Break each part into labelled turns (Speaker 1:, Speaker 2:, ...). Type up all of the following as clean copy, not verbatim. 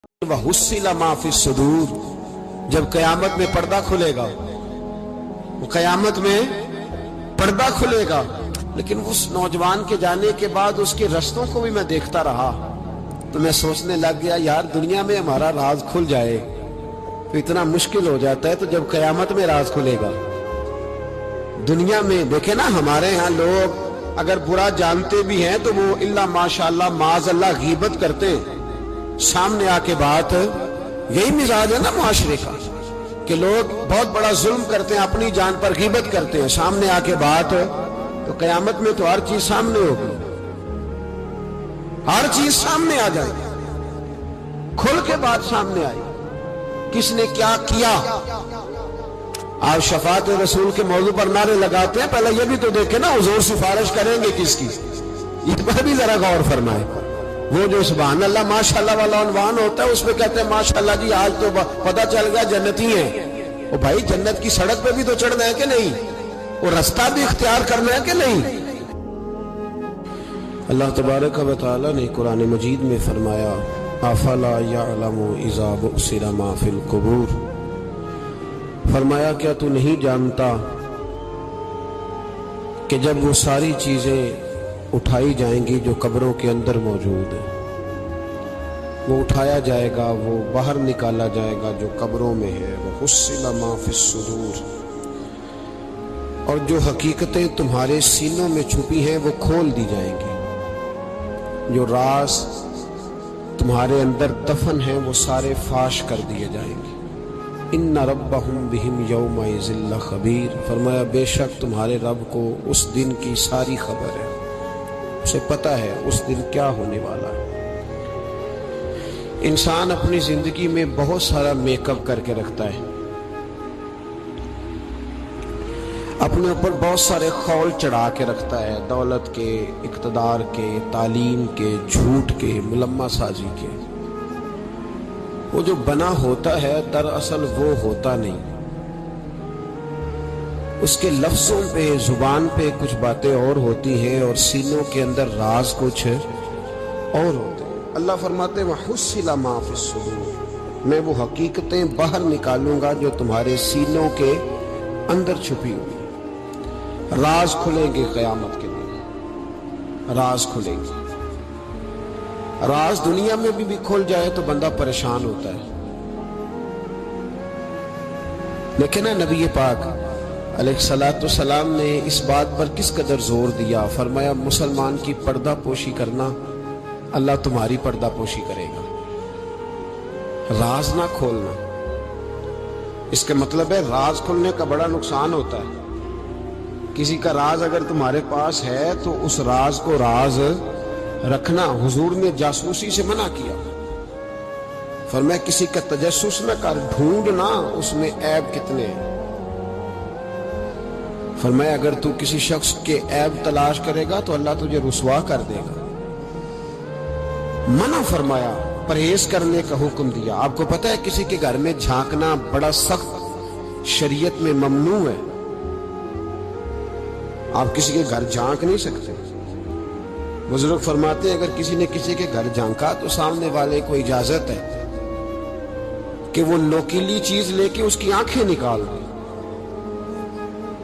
Speaker 1: وَحُصِّلَ مَا فِي الصُّدُورِ، جب قیامت میں پردہ کھلے گا، قیامت میں پردہ کھلے گا، لیکن اس نوجوان کے جانے کے بعد اس کے رستوں کو بھی میں دیکھتا رہا تو میں سوچنے لگ گیا یار دنیا میں ہمارا راز کھل جائے تو اتنا مشکل ہو جاتا ہے، تو جب قیامت میں راز کھلے گا۔ دنیا میں دیکھیں نا، ہمارے ہاں لوگ اگر برا جانتے بھی ہیں تو وہ اللہ ماشاءاللہ معاذ اللہ غیبت کرتے ہیں، سامنے آ کے بات، یہی مزاج ہے نا معاشرے کا کہ لوگ بہت بڑا ظلم کرتے ہیں، اپنی جان پر غیبت کرتے ہیں، سامنے آ کے بات، تو قیامت میں تو ہر چیز سامنے ہوگی، ہر چیز سامنے آ جائے، کھل کے بات سامنے آئے، کس نے کیا کیا۔ آپ شفاعت رسول کے موضوع پر نعرے لگاتے ہیں، پہلے یہ بھی تو دیکھیں نا حضور سفارش کریں گے کس کی، اس پر بھی ذرا غور فرمائے۔ وہ جو سبحان اللہ ماشاءاللہ والا عنوان ہوتا ہے اس پہ کہتے ہیں ماشاءاللہ جی آج تو پتہ چل گیا جنتی ہیں۔ وہ بھائی جنت کی سڑک پہ بھی تو چڑھنا ہے کہ نہیں، وہ رستہ بھی اختیار کرنا ہے کہ نہیں۔ اللہ تبارک و تعالی نے قرآن مجید میں فرمایا افلا یعلم اذا بعثر ما فی القبور، فرمایا کیا تو نہیں جانتا کہ جب وہ ساری چیزیں اٹھائی جائیں گی جو قبروں کے اندر موجود ہیں، وہ اٹھایا جائے گا، وہ باہر نکالا جائے گا جو قبروں میں ہے، وَحُصِّلَ مَا فِي الصُّدُورِ، اور جو حقیقتیں تمہارے سینوں میں چھپی ہیں وہ کھول دی جائیں گی، جو راز تمہارے اندر دفن ہیں وہ سارے فاش کر دیے جائیں گے۔ ان ربہم بہم یومئذ لخبیر، فرمایا بے شک تمہارے رب کو اس دن کی ساری خبر ہے، اسے پتہ ہے اس دن کیا ہونے والا ہے۔ انسان اپنی زندگی میں بہت سارا میک اپ کر کے رکھتا ہے، اپنے اوپر بہت سارے خول چڑھا کے رکھتا ہے، دولت کے، اقتدار کے، تعلیم کے، جھوٹ کے، ملمہ سازی کے۔ وہ جو بنا ہوتا ہے دراصل وہ ہوتا نہیں، اس کے لفظوں پہ، زبان پہ کچھ باتیں اور ہوتی ہیں اور سینوں کے اندر راز کچھ اور ہوتے ہیں۔ اللہ فرماتے ہیں وَحُصِّلَ مَا فِي الصُّدُورِ، میں وہ حقیقتیں باہر نکالوں گا جو تمہارے سینوں کے اندر چھپی ہوئی، راز کھلیں گے قیامت کے دن، راز کھلیں گے۔ راز دنیا میں بھی کھل جائے تو بندہ پریشان ہوتا ہے، لیکن نبی پاک علیہ السلام نے اس بات پر کس قدر زور دیا، فرمایا مسلمان کی پردہ پوشی کرنا، اللہ تمہاری پردہ پوشی کرے گا، راز نہ کھولنا۔ اس کا مطلب ہے راز کھلنے کا بڑا نقصان ہوتا ہے۔ کسی کا راز اگر تمہارے پاس ہے تو اس راز کو راز رکھنا، حضور نے جاسوسی سے منع کیا، فرمایا کسی کا تجسس نہ کر، ڈھونڈنا اس میں عیب کتنے ہیں۔ فرمایا اگر تو کسی شخص کے عیب تلاش کرے گا تو اللہ تجھے رسوا کر دے گا۔ منع فرمایا، پرہیز کرنے کا حکم دیا۔ آپ کو پتہ ہے کسی کے گھر میں جھانکنا بڑا سخت شریعت میں ممنوع ہے، آپ کسی کے گھر جھانک نہیں سکتے۔ بزرگ فرماتے ہیں اگر کسی نے کسی کے گھر جھانکا تو سامنے والے کو اجازت ہے کہ وہ نوکیلی چیز لے کے اس کی آنکھیں نکال دے۔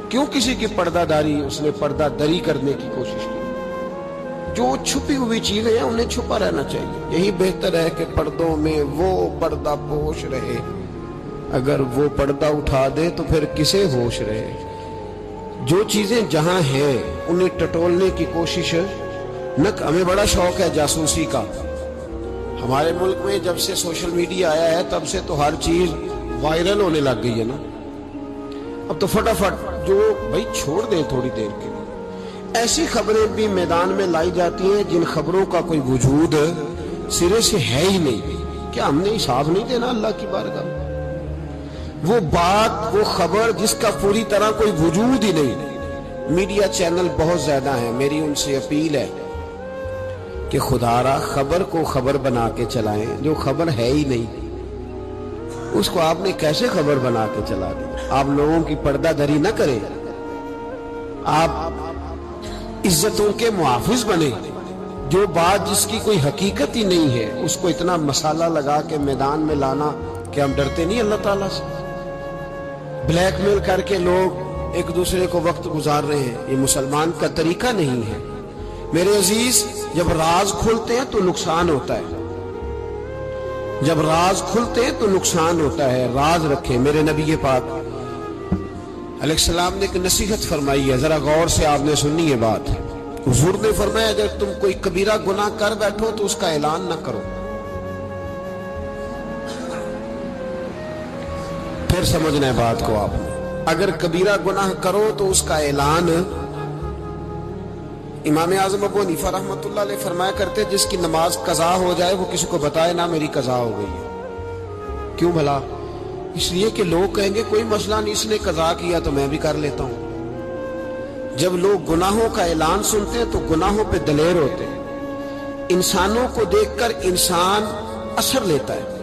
Speaker 1: کیوں کسی کی پردہ داری، اس نے پردہ دری کرنے کی کوشش کی۔ جو چھپی ہوئی چیزیں ہیں انہیں چھپا رہنا چاہیے، یہی بہتر ہے کہ پردوں میں وہ پردہ پوش رہے، اگر وہ پردہ اٹھا دے تو پھر کسے ہوش رہے۔ جو چیزیں جہاں ہیں انہیں ٹٹولنے کی کوشش نہ۔ ہمیں بڑا شوق ہے جاسوسی کا، ہمارے ملک میں جب سے سوشل میڈیا آیا ہے تب سے تو ہر چیز وائرل ہونے لگ گئی ہے نا۔ اب تو فٹافٹ جو بھائی چھوڑ دیں تھوڑی دیر کے لیے، ایسی خبریں بھی میدان میں لائی جاتی ہیں جن خبروں کا کوئی وجود سرے سے ہے ہی نہیں۔ کیا ہم نے حساب نہیں دینا اللہ کی بارگاہ میں؟ وہ بات، وہ خبر جس کا پوری طرح کوئی وجود ہی نہیں۔ میڈیا چینل بہت زیادہ ہیں، میری ان سے اپیل ہے کہ خدا را خبر کو خبر بنا کے چلائیں، جو خبر ہے ہی نہیں اس کو آپ نے کیسے خبر بنا کے چلا دی۔ آپ لوگوں کی پردہ دری نہ کریں، آپ عزتوں کے محافظ بنیں، جو بات جس کی کوئی حقیقت ہی نہیں ہے اس کو اتنا مسالہ لگا کے میدان میں لانا، کہ ہم ڈرتے نہیں اللہ تعالیٰ سے؟ بلیک میل کر کے لوگ ایک دوسرے کو وقت گزار رہے ہیں، یہ مسلمان کا طریقہ نہیں ہے میرے عزیز۔ جب راز کھلتے ہیں تو نقصان ہوتا ہے، جب راز کھلتے ہیں تو نقصان ہوتا ہے۔ راز رکھیں۔ میرے نبی پاک علیہ السلام نے ایک نصیحت فرمائی ہے، ذرا غور سے آپ نے سنی ہے بات۔ حضور نے فرمایا اگر تم کوئی کبیرہ گناہ کر بیٹھو تو اس کا اعلان نہ کرو۔ پھر سمجھنا ہے بات کو آپ نے، اگر کبیرہ گناہ کرو تو اس کا اعلان۔ امام اعظم ابو حنیفہ رحمۃ اللہ علیہ فرمایا کرتے جس کی نماز قضا ہو جائے وہ کسی کو بتائے نہ میری قضا ہو گئی ہے۔ کیوں بھلا؟ اس لیے کہ لوگ کہیں گے کوئی مسئلہ نہیں، اس نے قضا کیا تو میں بھی کر لیتا ہوں۔ جب لوگ گناہوں کا اعلان سنتے ہیں تو گناہوں پہ دلیر ہوتے ہیں۔ انسانوں کو دیکھ کر انسان اثر لیتا ہے۔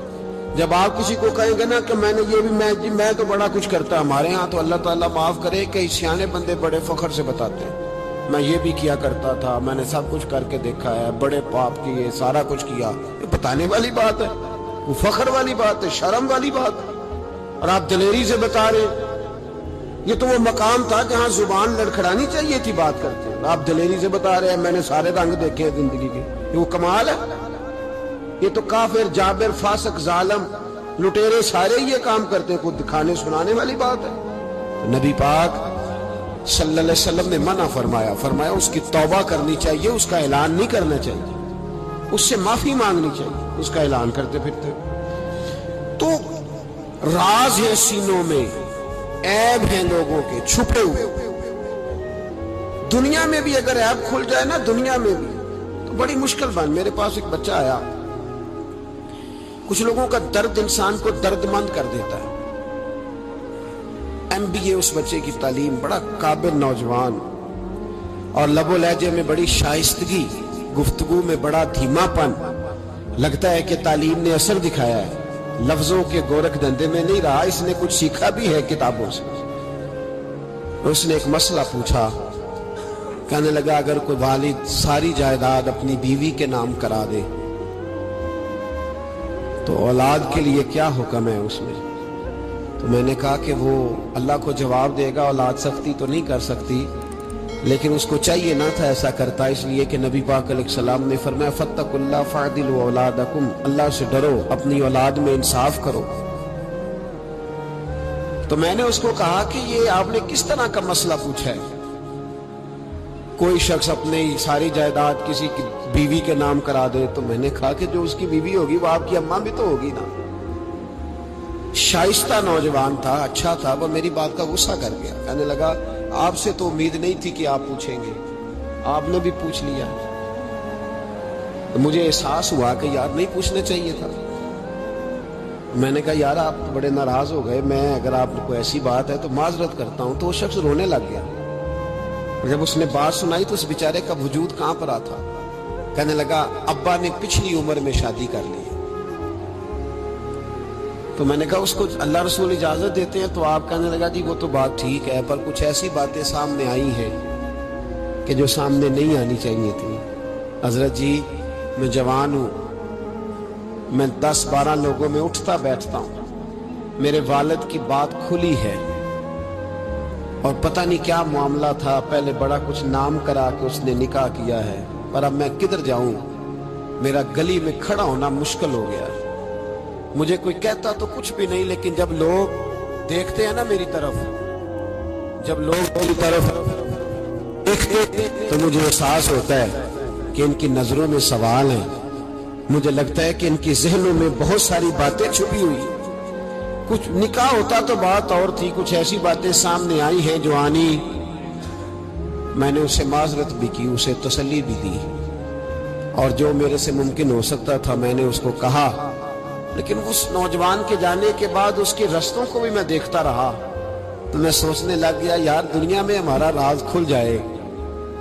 Speaker 1: جب آپ کسی کو کہیں گے نا کہ میں نے یہ بھی میں تو بڑا کچھ کرتا، ہمارے ہاں تو اللہ تعالیٰ معاف کرے کہ سیانے بندے بڑے فخر سے بتاتے ہیں میں یہ بھی کیا کرتا تھا، میں نے سب کچھ کر کے دیکھا ہے، بڑے پاپ کیے، سارا کچھ کیا۔ یہ بتانے والی بات ہے، وہ فخر والی بات ہے، شرم والی بات ہے، اور آپ دلیری سے بتا رہے ہیں۔ یہ تو وہ مقام تھا جہاں زبان لڑکھڑانی چاہیے تھی بات کرتے ہیں، آپ دلیری سے بتا رہے ہیں میں نے سارے رنگ دیکھے ہیں زندگی کے۔ یہ وہ کمال ہے؟ یہ تو کافر، جابر، فاسق، ظالم، لٹیرے سارے یہ کام کرتے ہیں، کوئی دکھانے سنانے والی بات ہے؟ نبی پاک صلی اللہ علیہ وسلم نے منع فرمایا اس کی توبہ کرنی چاہیے، اس کا اعلان نہیں کرنا چاہیے، اس سے معافی مانگنی چاہیے، اس کا اعلان کرتے پھرتے۔ تو راز ہے سینوں میں، عیب ہیں لوگوں کے چھپے ہوئے۔ دنیا میں بھی اگر عیب کھل جائے نا، دنیا میں بھی تو بڑی مشکل بن۔ میرے پاس ایک بچہ آیا، کچھ لوگوں کا درد انسان کو درد مند کر دیتا ہے۔ MBA اس بچے کی تعلیم، بڑا قابل نوجوان، اور لب و لہجے میں بڑی شائستگی، گفتگو میں بڑا دھیما پن، لگتا ہے کہ تعلیم نے اثر دکھایا ہے، لفظوں کے گورکھ دھندے میں نہیں رہا، اس نے کچھ سیکھا بھی ہے کتابوں سے۔ اس نے ایک مسئلہ پوچھا، کہنے لگا اگر کوئی والد ساری جائیداد اپنی بیوی کے نام کرا دے تو اولاد کے لیے کیا حکم ہے اس میں؟ تو میں نے کہا کہ وہ اللہ کو جواب دے گا، اولاد سختی تو نہیں کر سکتی، لیکن اس کو چاہیے نہ تھا ایسا کرتا، اس لیے کہ نبی پاک علیہ السلام نے فرمایا فاتقوا اللہ فاعدلوا اولادکم، اللہ سے ڈرو، اپنی اولاد میں انصاف کرو۔ تو میں نے اس کو کہا کہ یہ آپ نے کس طرح کا مسئلہ پوچھا ہے؟ کوئی شخص اپنے ساری جائیداد کسی کی بیوی کے نام کرا دے؟ تو میں نے کہا کہ جو اس کی بیوی ہوگی وہ آپ کی اماں بھی تو ہوگی نا۔ شائستہ نوجوان تھا، اچھا تھا، وہ میری بات کا غصہ کر گیا، کہنے لگا آپ سے تو امید نہیں تھی کہ آپ پوچھیں گے، آپ نے بھی پوچھ لیا۔ مجھے احساس ہوا کہ یار نہیں پوچھنا چاہیے تھا۔ میں نے کہا یار آپ بڑے ناراض ہو گئے، میں اگر آپ کو ایسی بات ہے تو معذرت کرتا ہوں۔ تو وہ شخص رونے لگ گیا۔ جب اس نے بات سنائی تو اس بیچارے کا وجود کہاں پر تھا، کہنے لگا ابا نے پچھلی عمر میں شادی کر لی۔ تو میں نے کہا اس کو اللہ رسول اجازت دیتے ہیں؟ تو آپ کہنے لگا جی وہ تو بات ٹھیک ہے، پر کچھ ایسی باتیں سامنے آئی ہیں کہ جو سامنے نہیں آنی چاہیے تھی۔ حضرت جی میں جوان ہوں، میں 10-12 لوگوں میں اٹھتا بیٹھتا ہوں، میرے والد کی بات کھلی ہے، اور پتہ نہیں کیا معاملہ تھا، پہلے بڑا کچھ نام کرا کہ اس نے نکاح کیا ہے، پر اب میں کدھر جاؤں، میرا گلی میں کھڑا ہونا مشکل ہو گیا۔ مجھے کوئی کہتا تو کچھ بھی نہیں، لیکن جب لوگ دیکھتے ہیں نا میری طرف، جب لوگ میری طرف دیکھتے تو مجھے احساس ہوتا ہے کہ ان کی نظروں میں سوال ہیں، مجھے لگتا ہے کہ ان کی ذہنوں میں بہت ساری باتیں چھپی ہوئی۔ کچھ نکاح ہوتا تو بات اور تھی، کچھ ایسی باتیں سامنے آئی ہیں جو آنی۔ میں نے اسے معذرت بھی کی، اسے تسلی بھی دی، اور جو میرے سے ممکن ہو سکتا تھا میں نے اس کو کہا۔ لیکن اس نوجوان کے جانے کے بعد اس کے رستوں کو بھی میں دیکھتا رہا تو میں سوچنے لگ گیا یار دنیا میں ہمارا راز کھل جائے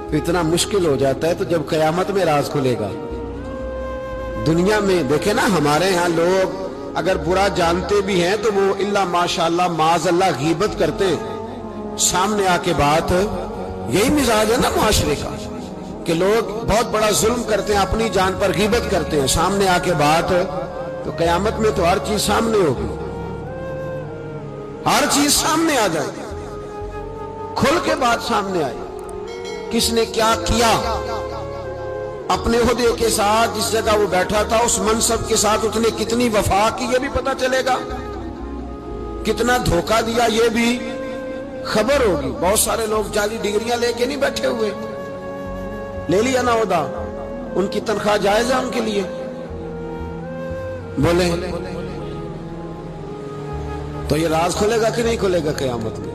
Speaker 1: تو اتنا مشکل ہو جاتا ہے، تو جب قیامت میں راز کھلے گا۔ دنیا میں دیکھیں نا، ہمارے ہاں لوگ اگر برا جانتے بھی ہیں تو وہ اللہ ماشاءاللہ معاذ اللہ غیبت کرتے ہیں، سامنے آ کے بات، یہی مزاج ہے نا معاشرے کا۔ کہ لوگ بہت بڑا ظلم کرتے ہیں، اپنی جان پر غیبت کرتے ہیں، سامنے آ کے بات تو قیامت میں تو ہر چیز سامنے ہوگی، ہر چیز سامنے آ جائے گی، کھل کے بات سامنے آئے، کس نے کیا کیا، اپنے عہدے کے ساتھ جس جگہ وہ بیٹھا تھا اس منصب کے ساتھ اس نے کتنی وفا کی یہ بھی پتہ چلے گا، کتنا دھوکہ دیا یہ بھی خبر ہوگی۔ بہت سارے لوگ جعلی ڈگریاں لے کے نہیں بیٹھے ہوئے، لے لیا نا عہدہ، ان کی تنخواہ جائز ہے ان کے لیے، بولے تو یہ راز کھلے گا کہ نہیں کھلے گا قیامت میں؟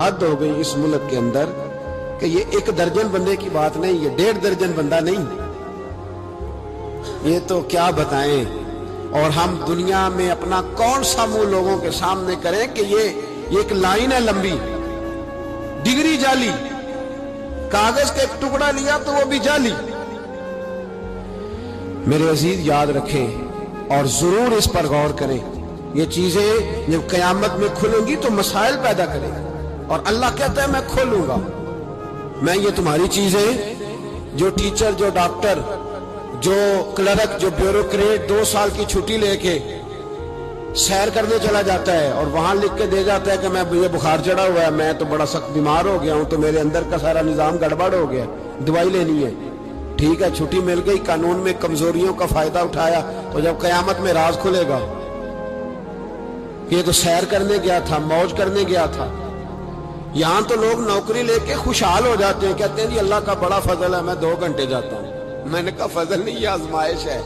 Speaker 1: حد ہو گئی اس ملک کے اندر کہ یہ 1 درجن بندے کی بات نہیں، یہ 1.5 درجن بندہ نہیں، یہ تو کیا بتائیں۔ اور ہم دنیا میں اپنا کون سا منہ لوگوں کے سامنے کریں کہ یہ ایک لائن ہے لمبی، ڈگری جعلی، کاغذ کا ایک ٹکڑا لیا تو وہ بھی جعلی۔ میرے عزیز یاد رکھیں اور ضرور اس پر غور کریں، یہ چیزیں جب قیامت میں کھلیں گی تو مسائل پیدا کریں گی، اور اللہ کہتا ہے میں کھولوں گا، میں یہ تمہاری چیزیں، جو ٹیچر، جو ڈاکٹر، جو کلرک، جو بیوروکریٹ 2 سال کی چھٹی لے کے سیر کرنے چلا جاتا ہے اور وہاں لکھ کے دے جاتا ہے کہ میں مجھے بخار چڑھا ہوا ہے، میں تو بڑا سخت بیمار ہو گیا ہوں، تو میرے اندر کا سارا نظام گڑبڑ ہو گیا، دوائی لینی ہے، ٹھیک ہے چھٹی مل گئی، قانون میں کمزوریوں کا فائدہ اٹھایا، تو جب قیامت میں راز کھلے گا کہ یہ تو سیر کرنے گیا تھا، موج کرنے گیا تھا۔ یہاں تو لوگ نوکری لے کے خوشحال ہو جاتے ہیں، کہتے ہیں جی اللہ کا بڑا فضل ہے، میں 2 گھنٹے جاتا ہوں۔ میں نے کہا فضل نہیں، یہ آزمائش ہے،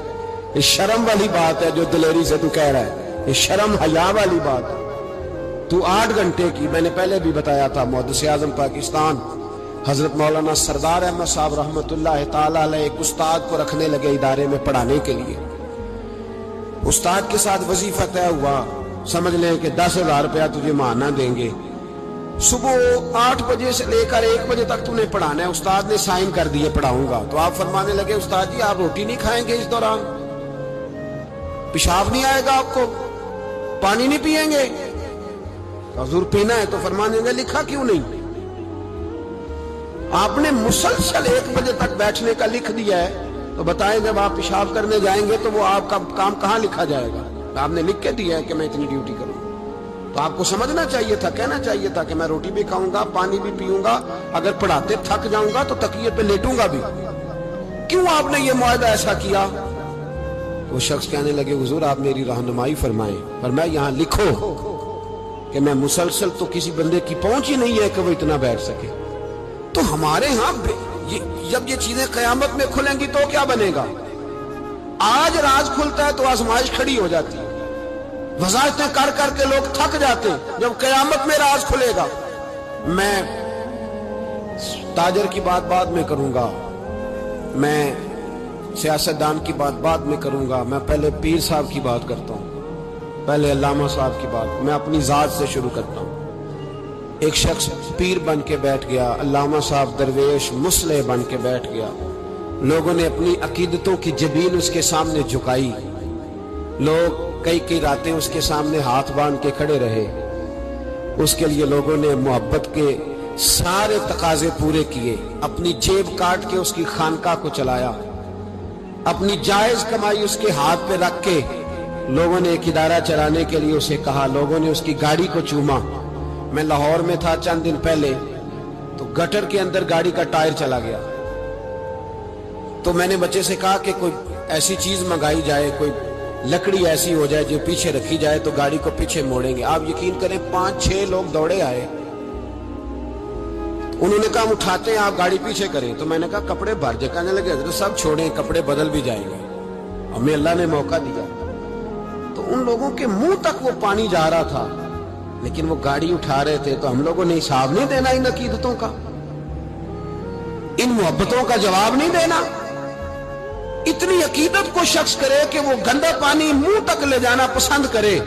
Speaker 1: یہ شرم والی بات ہے جو دلیری سے تو کہہ رہا ہے، یہ شرم حیا والی بات ہے۔ تو 8 گھنٹے کی، میں نے پہلے بھی بتایا تھا، محدث اعظم پاکستان حضرت مولانا سردار احمد صاحب رحمۃ اللہ تعالی علیہ ایک استاد کو رکھنے لگے ادارے میں پڑھانے کے لیے، استاد کے ساتھ وظیفہ طے ہوا، سمجھ لیں کہ 10,000 روپیہ تجھے ماہانہ دیں گے، صبح 8 بجے سے لے کر 1 بجے تک تم نے پڑھانا ہے۔ استاد نے سائن کر دیے پڑھاؤں گا، تو آپ فرمانے لگے استاد جی آپ روٹی نہیں کھائیں گے اس دوران، پیشاب نہیں آئے گا آپ کو، پانی نہیں پیئیں گے؟ حضور پینا ہے، تو فرمانے لگے لکھا کیوں نہیں؟ آپ نے مسلسل 1 بجے تک بیٹھنے کا لکھ دیا ہے، تو بتائیں جب آپ پیشاب کرنے جائیں گے تو وہ آپ کا کام کہاں لکھا جائے گا؟ آپ نے لکھ کے دیا ہے کہ میں اتنی ڈیوٹی کروں، تو آپ کو سمجھنا چاہیے تھا، کہنا چاہیے تھا کہ میں روٹی بھی کھاؤں گا، پانی بھی پیوں گا، اگر پڑھاتے تھک جاؤں گا تو تکیے پہ لیٹوں گا بھی، کیوں آپ نے یہ معاہدہ ایسا کیا؟ وہ شخص کہنے لگے حضور آپ میری رہنمائی فرمائیں، پر میں یہاں لکھو کہ میں مسلسل، تو کسی بندے کی پہنچ ہی نہیں ہے کہ وہ اتنا بیٹھ سکے۔ تو ہمارے ہاں جب یہ چیزیں قیامت میں کھلیں گی تو کیا بنے گا؟ آج راز کھلتا ہے تو آزمائش کھڑی ہو جاتی ہے، وظائفیں کر کر کے لوگ تھک جاتے ہیں، جب قیامت میں راز کھلے گا۔ میں تاجر کی بات بعد میں کروں گا، میں سیاستدان کی بات بعد میں کروں گا، میں پہلے پیر صاحب کی بات کرتا ہوں، پہلے علامہ صاحب کی بات، میں اپنی ذات سے شروع کرتا ہوں۔ ایک شخص پیر بن کے بیٹھ گیا، علامہ صاحب درویش مصلح بن کے بیٹھ گیا، لوگوں نے اپنی عقیدتوں کی جبین اس کے سامنے جھکائی، لوگ کئی راتیں اس کے سامنے ہاتھ باندھ کے کھڑے رہے، اس کے لیے لوگوں نے محبت کے سارے تقاضے پورے کیے، اپنی جیب کاٹ کے اس کی خانقاہ کو چلایا، اپنی جائز کمائی اس کے ہاتھ پہ رکھ کے لوگوں نے ایک ادارہ چلانے کے لیے اسے کہا، لوگوں نے اس کی گاڑی کو چوما۔ میں لاہور میں تھا چند دن پہلے، تو گٹر کے اندر گاڑی کا ٹائر چلا گیا، تو میں نے بچے سے کہا کہ کوئی ایسی چیز منگائی جائے، کوئی لکڑی ایسی ہو جائے جو پیچھے رکھی جائے تو گاڑی کو پیچھے موڑیں گے۔ آپ یقین کریں 5-6 لوگ دوڑے آئے، انہوں نے کہا ہم اٹھاتے ہیں، آپ گاڑی پیچھے کریں، تو میں نے کہا کپڑے بھر جائے، کہنے لگے حضرت صاحب چھوڑیں، کپڑے بدل بھی جائیں گے، ہمیں اللہ نے موقع دیا۔ تو ان لوگوں کے منہ تک وہ پانی جا رہا تھا، لیکن وہ گاڑی اٹھا رہے تھے، تو ہم لوگوں نے حساب نہیں دینا ان عقیدتوں کا، ان محبتوں کا جواب نہیں دینا؟ اتنی عقیدت کو شخص کرے کہ وہ گندا پانی منہ تک لے جانا پسند کرے،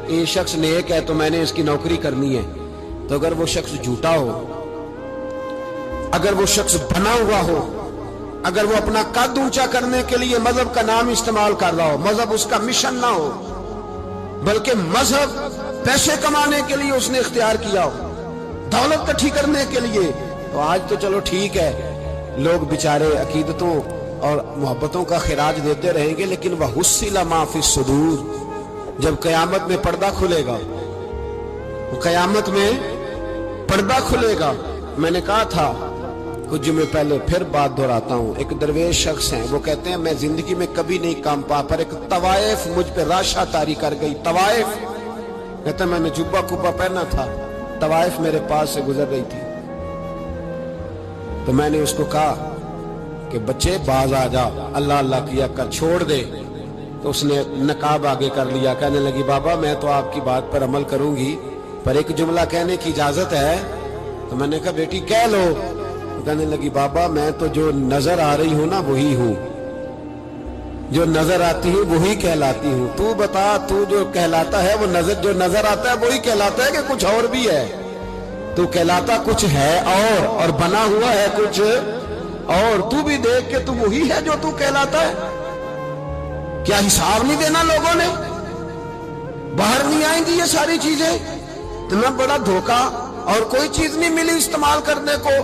Speaker 1: یہ شخص نیک ہے تو میں نے اس کی نوکری کرنی ہے۔ تو اگر وہ شخص جھوٹا ہو، اگر وہ شخص بنا ہوا ہو، اگر وہ اپنا قد اونچا کرنے کے لیے مذہب کا نام استعمال کر رہا ہو، مذہب اس کا مشن نہ ہو، بلکہ مذہب پیسے کمانے کے لیے اس نے اختیار کیا ہو، دولت اکٹھی کرنے کے لیے، تو آج تو چلو ٹھیک ہے، لوگ بیچارے عقیدتوں اور محبتوں کا خراج دیتے رہیں گے، لیکن وَحُصِّلَ مَا فِي الصُّدُورِ، جب قیامت میں پردہ کھلے گا، قیامت میں پردہ کھلے گا۔ میں نے کہا تھا کچھ جمعے پہلے، پھر بات دہراتا ہوں، ایک درویش شخص ہیں، وہ کہتے ہیں میں زندگی میں کبھی نہیں کام پا، پر ایک طوائف مجھ پہ راشا طاری کر گئی۔ طوائف کہتے ہیں میں نے جبہ کبا پہنا تھا، طوائف میرے پاس سے گزر رہی تھی، تو میں نے اس کو کہا کہ بچے باز آ جا، اللہ اللہ کیا کر، چھوڑ دے۔ تو اس نے نقاب آگے کر لیا، کہنے لگی بابا میں تو آپ کی بات پر عمل کروں گی، پر ایک جملہ کہنے کی اجازت ہے؟ تو میں نے کہا بیٹی کہہ لو۔ کہنے لگی بابا میں تو جو نظر آ رہی ہوں نا وہی ہوں، جو نظر آتی ہوں وہی کہلاتی ہوں، تو بتا تو جو کہلاتا ہے وہ جو نظر آتا ہے وہی کہلاتا ہے کہ کچھ اور بھی ہے؟ تو کہلاتا کچھ ہے اور بنا ہوا ہے کچھ اور، تو بھی دیکھ کہ تو وہی ہے جو تو کہلاتا ہے۔ کیا حساب نہیں دینا لوگوں نے؟ باہر نہیں آئیں گی یہ ساری چیزیں؟ اتنا بڑا دھوکہ، اور کوئی چیز نہیں ملی استعمال کرنے کو۔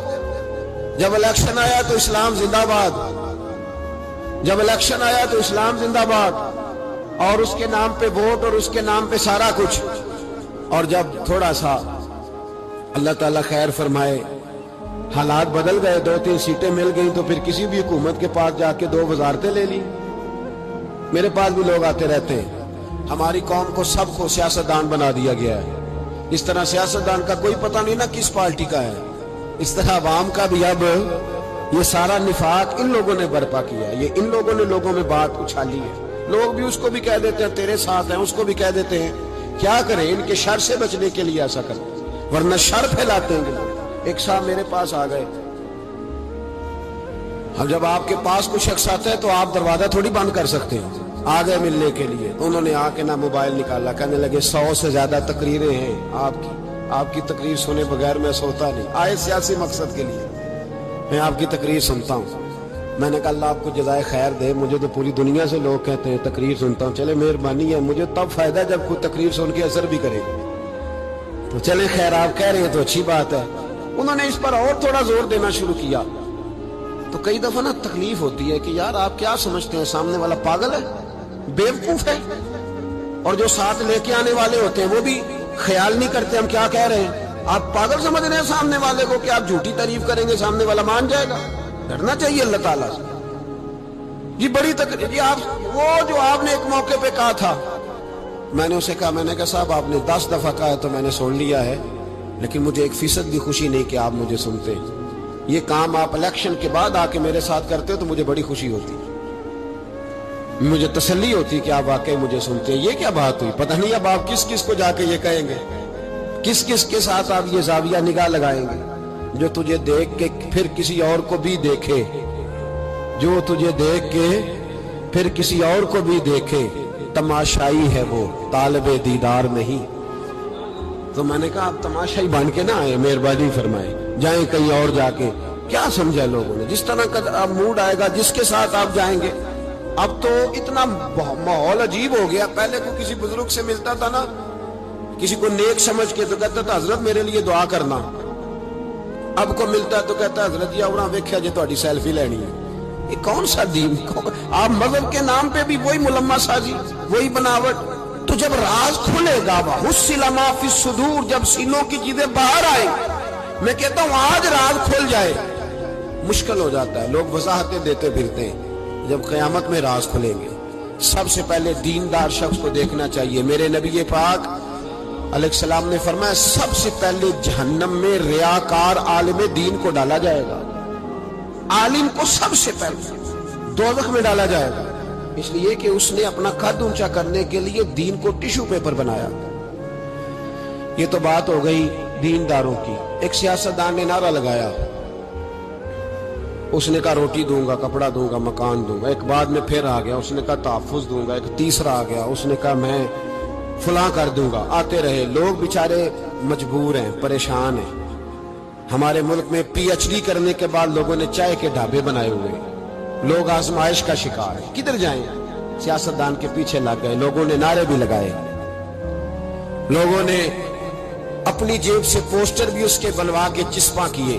Speaker 1: جب الیکشن آیا تو اسلام زندہ باد، جب الیکشن آیا تو اسلام زندہ باد، اور اس کے نام پہ ووٹ اور اس کے نام پہ سارا کچھ۔ اور جب تھوڑا سا اللہ تعالیٰ خیر فرمائے حالات بدل گئے، 2-3 سیٹیں مل گئیں، تو پھر کسی بھی حکومت کے پاس جا کے 2 وزارتیں لے لی۔ میرے پاس بھی لوگ آتے رہتے ہیں۔ ہماری قوم کو سب کو سیاستدان بنا دیا گیا ہے، اس طرح سیاستدان کا کوئی پتہ نہیں نا کس پارٹی کا ہے، اس طرح عوام کا بھی اب یہ سارا نفاق ان لوگوں نے برپا کیا ہے، یہ ان لوگوں نے لوگوں میں بات اچھالی ہے۔ لوگ بھی اس کو بھی کہہ دیتے ہیں تیرے ساتھ ہیں، اس کو بھی کہہ دیتے ہیں۔ کیا کریں، ان کے شر سے بچنے کے لیے ایسا کریں، ورنہ شر پھیلاتے ہیں لوگ۔ ایک صاحب میرے پاس آ گئے، اب جب آپ کے پاس کوئی شخص آتا ہے تو آپ دروازہ تھوڑی بند کر سکتے ہیں۔ آ گئے ملنے کے لیے، انہوں نے آ کے نہ موبائل نکالا، کہنے لگے 100 سے زیادہ تقریریں ہیں آپ کی تقریر سنے بغیر میں سوتا نہیں، آئے سیاسی مقصد کے لیے، میں آپ کی تقریر سنتا ہوں۔ میں نے کہا اللہ آپ کو جزائے خیر دے، مجھے تو پوری دنیا سے لوگ کہتے ہیں تقریر سنتا ہوں، چلے مہربانی ہے، مجھے تب فائدہ ہے جب کوئی تقریر سن کے اثر بھی کرے، تو چلے خیر آپ کہہ رہے ہیں تو اچھی بات ہے۔ انہوں نے اس پر اور تھوڑا زور دینا شروع کیا، تو کئی دفعہ نا تکلیف ہوتی ہے کہ یار آپ کیا سمجھتے ہیں سامنے والا پاگل ہے، بیوقوف ہے، اور جو ساتھ لے کے آنے والے ہوتے ہیں وہ بھی خیال نہیں کرتے ہم کیا کہہ رہے ہیں۔ آپ پاگل سمجھ رہے ہیں سامنے والے کو کہ آپ جھوٹی تعریف کریں گے سامنے والا مان جائے گا؟ ڈرنا چاہیے اللہ تعالیٰ سے۔ جی بڑی تقریر، جی آپ وہ جو آپ نے ایک موقع پہ کہا تھا، میں نے اسے کہا، میں نے کہا صاحب آپ نے 10 دفعہ کہا ہے تو میں نے سن لیا ہے، لیکن مجھے 1% بھی خوشی نہیں کہ آپ مجھے سنتے۔ یہ کام آپ الیکشن کے بعد آ کے میرے ساتھ کرتے ہو تو مجھے بڑی خوشی ہوتی، مجھے تسلی ہوتی کہ آپ واقعی مجھے سنتے ہیں۔ یہ کیا بات ہوئی؟ پتہ نہیں اب آپ کس کس کو جا کے یہ کہیں گے، کس کس کے ساتھ آپ یہ زاویہ نگاہ لگائیں گے، جو تجھے دیکھ کے پھر کسی اور کو بھی دیکھے، جو تجھے دیکھ کے پھر کسی اور کو بھی دیکھے، تماشائی ہے وہ طالب دیدار نہیں۔ تو میں نے کہا آپ تماشائی بن کے نہ آئے، مہربانی فرمائے، جائیں کہیں اور جا کے۔ کیا سمجھا لوگوں نے؟ جس طرح کا موڈ آئے گا، جس کے ساتھ آپ جائیں گے۔ اب تو اتنا ماحول عجیب ہو گیا، پہلے کو کسی بزرگ سے ملتا تھا نا، کسی کو نیک سمجھ کے تو کہتا تھا حضرت میرے لیے دعا کرنا، اب کو ملتا ہے تو کہتا ہے حضرت جی اوراں ویکھیا جے تہاڈی سیلفی لینی ہے۔ یہ کون سا دین؟ آپ مذہب کے نام پہ بھی وہی ملمہ سازی، وہی بناوٹ۔ تو جب راز کھلے گا، وَحُصِّلَ مَا فِي الصُّدُورِ، جب سینوں کی چیزیں باہر آئیں، میں کہتا ہوں آج راز کھل جائے، مشکل ہو جاتا ہے، لوگ وضاحتیں دیتے پھرتے ہیں۔ جب قیامت میں راز کھلیں گے، سب سے پہلے دیندار شخص کو دیکھنا چاہیے۔ میرے نبی پاک علیہ السلام نے فرمایا سب سے پہلے جہنم میں ریاکار عالم دین کو ڈالا جائے گا، عالم کو سب سے پہلے دوزخ میں ڈالا جائے گا، اس لیے کہ اس نے اپنا قد اونچا کرنے کے لیے دین کو ٹیشو پیپر بنایا۔ یہ تو بات ہو گئی دینداروں کی۔ ایک سیاستدان نے نعرہ لگایا، اس نے کہا روٹی دوں گا، کپڑا دوں گا، مکان دوں گا۔ ایک بعد میں پھر آ گیا، اس نے کہا تحفظ دوں گا۔ ایک تیسرا آ گیا، اس نے کہا میں فلاں کر دوں گا۔ آتے رہے، لوگ بیچارے مجبور ہیں، پریشان ہیں۔ ہمارے ملک میں پی ایچ ڈی کرنے کے بعد لوگوں نے چائے کے ڈھابے بنائے ہوئے ہیں، لوگ آزمائش کا شکار ہیں۔ کدھر جائیں؟ سیاستدان کے پیچھے لگ گئے، لوگوں نے نعرے بھی لگائے، لوگوں نے اپنی جیب سے پوسٹر بھی اس کے بنوا کے چسپاں کیے۔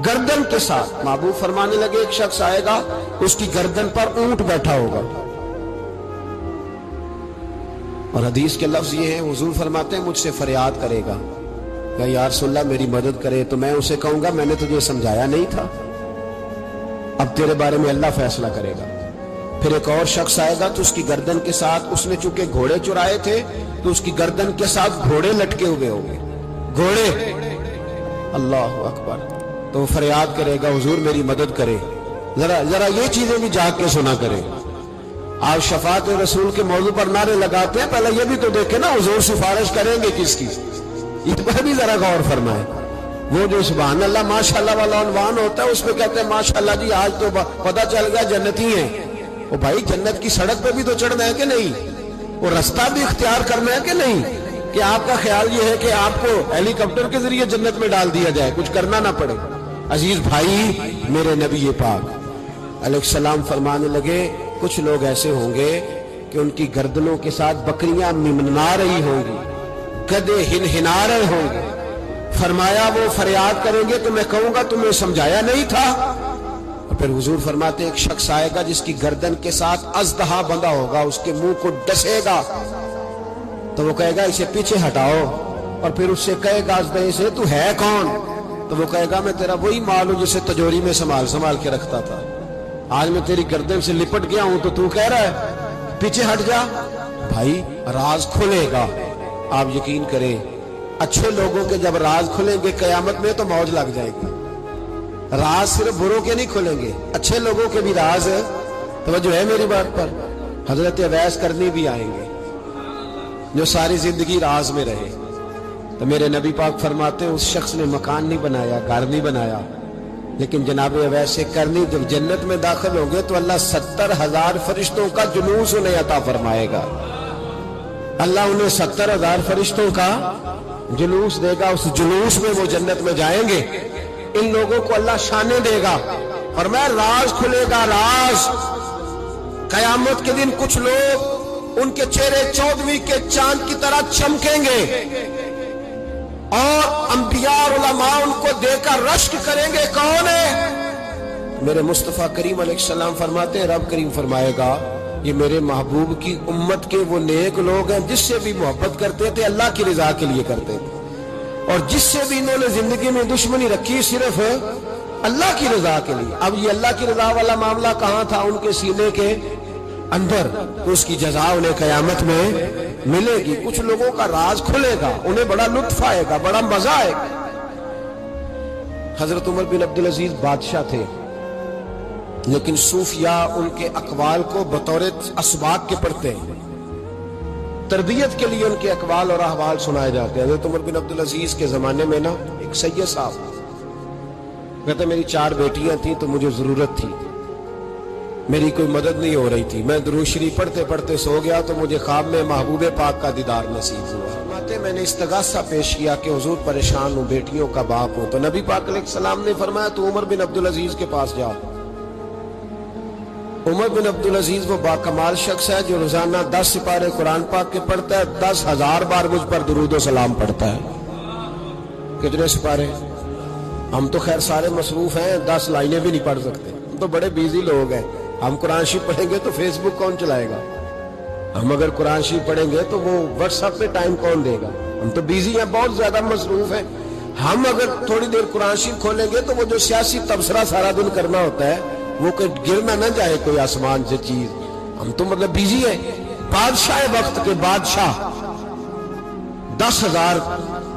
Speaker 1: گردن کے ساتھ. محبوب فرمانے لگے ایک شخص آئے گا اس کی گردن پر اونٹ بیٹھا ہوگا. اور حدیث کے لفظ یہ ہیں، حضور فرماتے ہیں مجھ سے فریاد کرے گا کہ یا رسول اللہ میری مدد کرے، تو میں اسے کہوں گا میں نے تجھے سمجھایا نہیں تھا، اب تیرے بارے میں اللہ فیصلہ کرے گا. پھر ایک اور شخص آئے گا تو اس کی گردن کے ساتھ، اس نے چونکہ گھوڑے چرائے تھے تو اس کی گردن کے ساتھ گھوڑے لٹکے ہوئے ہوں گے، گھوڑے. اللہ اکبر. تو وہ فریاد کرے گا حضور میری مدد کرے. ذرا یہ چیزیں بھی جاگ کے سنا کرے. آپ شفاعت رسول کے موضوع پر نعرے لگاتے ہیں، پہلے یہ بھی تو دیکھیں نا حضور سفارش کریں گے کس کی، اس پر بھی ذرا غور فرمائیں. وہ جو سبحان اللہ ماشاءاللہ والا عنوان ہوتا ہے اس پہ کہتے ہیں ماشاءاللہ جی آج تو پتہ چل گیا جنتی ہیں. وہ بھائی جنت کی سڑک پہ بھی تو چڑھنا ہے کہ نہیں؟ وہ رستہ بھی اختیار کرنا ہے کہ نہیں؟ کہ آپ کا خیال یہ ہے کہ آپ کو ہیلی کاپٹر کے ذریعے جنت میں ڈال دیا جائے، کچھ کرنا نہ پڑے. عزیز بھائی، میرے نبی پاک علیہ السلام فرمانے لگے کچھ لوگ ایسے ہوں گے کہ ان کی گردنوں کے ساتھ بکریاں ممنا رہی ہوں گی، گدھے ہنہنا رہے ہوں گے. فرمایا وہ فریاد کریں گے تو میں کہوں گا تمہیں سمجھایا نہیں تھا. اور پھر حضور فرماتے ایک شخص آئے گا جس کی گردن کے ساتھ اژدہا بندھا ہوگا، اس کے منہ کو ڈسے گا تو وہ کہے گا اسے پیچھے ہٹاؤ. اور پھر اس سے کہے گا اژدہے سے تو ہے کون؟ تو وہ کہے گا میں تیرا وہی مال ہوں جسے تجوری میں سنبھال کے رکھتا تھا، آج میں تیری گردن سے لپٹ گیا ہوں تو کہہ رہا ہے پیچھے ہٹ جا. بھائی راز کھلے گا. آپ یقین کریں اچھے لوگوں کے جب راز کھلیں گے قیامت میں تو موج لگ جائے گی. راز صرف بروں کے نہیں کھلیں گے، اچھے لوگوں کے بھی راز ہے. توجہ ہے میری بات پر؟ حضرت اویس کرنی بھی آئیں گے جو ساری زندگی راز میں رہے. تو میرے نبی پاک فرماتے ہیں اس شخص نے مکان نہیں بنایا، گھر نہیں بنایا، لیکن جناب اویس کرنی جب جنت میں داخل ہوں گے تو اللہ 70,000 فرشتوں کا جلوس انہیں عطا فرمائے گا. اللہ انہیں 70,000 فرشتوں کا جلوس دے گا. اس جلوس میں وہ جنت میں جائیں گے. ان لوگوں کو اللہ شانیں دے گا اور میں راز کھلے گا. راز قیامت کے دن کچھ لوگ ان کے چہرے 14ویں کے چاند کی طرح چمکیں گے اور انبیاء اور علماء ان کو دے کر رشک کریں گے. کون ہے؟ میرے مصطفیٰ کریم علیہ السلام فرماتے ہیں رب کریم فرمائے گا یہ میرے محبوب کی امت کے وہ نیک لوگ ہیں جس سے بھی محبت کرتے تھے اللہ کی رضا کے لیے کرتے تھے، اور جس سے بھی انہوں نے زندگی میں دشمنی رکھی صرف اللہ کی رضا کے لیے. اب یہ اللہ کی رضا والا معاملہ کہاں تھا؟ ان کے سینے کے اندر. تو اس کی جزا انہیں قیامت میں ملے گی. کچھ لوگوں کا راز کھلے گا، انہیں بڑا لطف آئے گا، بڑا مزہ آئے گا. حضرت عمر بن عبدالعزیز بادشاہ تھے، لیکن صوفیاء ان کے اقوال کو بطور اسباق کے پڑھتے ہیں. تربیت کے لیے ان کے اقوال اور احوال سنائے جاتے ہیں. حضرت عمر بن عبدالعزیز کے زمانے میں نا ایک سید صاحب کہتے میری 4 بیٹیاں تھیں تو مجھے ضرورت تھی، میری کوئی مدد نہیں ہو رہی تھی. میں درود شریف پڑھتے پڑھتے سو گیا تو مجھے خواب میں محبوب پاک کا دیدار نصیب ہوا. میں نے استغاثہ پیش کیا کہ حضور پریشان ہوں، بیٹیوں کا باپ ہوں. تو نبی پاک علیہ السلام نے فرمایا تو عمر بن عبدالعزیز کے پاس جاؤ. عمر بن عبدالعزیز وہ باکمال شخص ہے جو روزانہ 10 سپارے قرآن پاک کے پڑھتا ہے، 10,000 بار مجھ پر درود و سلام پڑھتا ہے. کتنے سپارے؟ ہم تو خیر سارے مصروف ہیں، 10 لائنیں بھی نہیں پڑھ سکتے، ہم تو بڑے بیزی لوگ ہیں. ہم قرآن شریف پڑھیں گے تو فیس بک کون چلائے گا؟ ہم اگر قرآن شریف پڑھیں گے تو وہ واٹس ایپ پہ ٹائم کون دے گا؟ ہم تو بیزی ہیں، بہت زیادہ مصروف ہیں. ہم اگر تھوڑی دیر قرآن شریف کھولیں گے تو وہ جو سیاسی تبصرہ سارا دن کرنا ہوتا ہے وہ گرنا نہ جائے کوئی آسمان سے چیز. ہم تو مطلب بیزی ہیں. بادشاہ وقت کے بادشاہ 10,000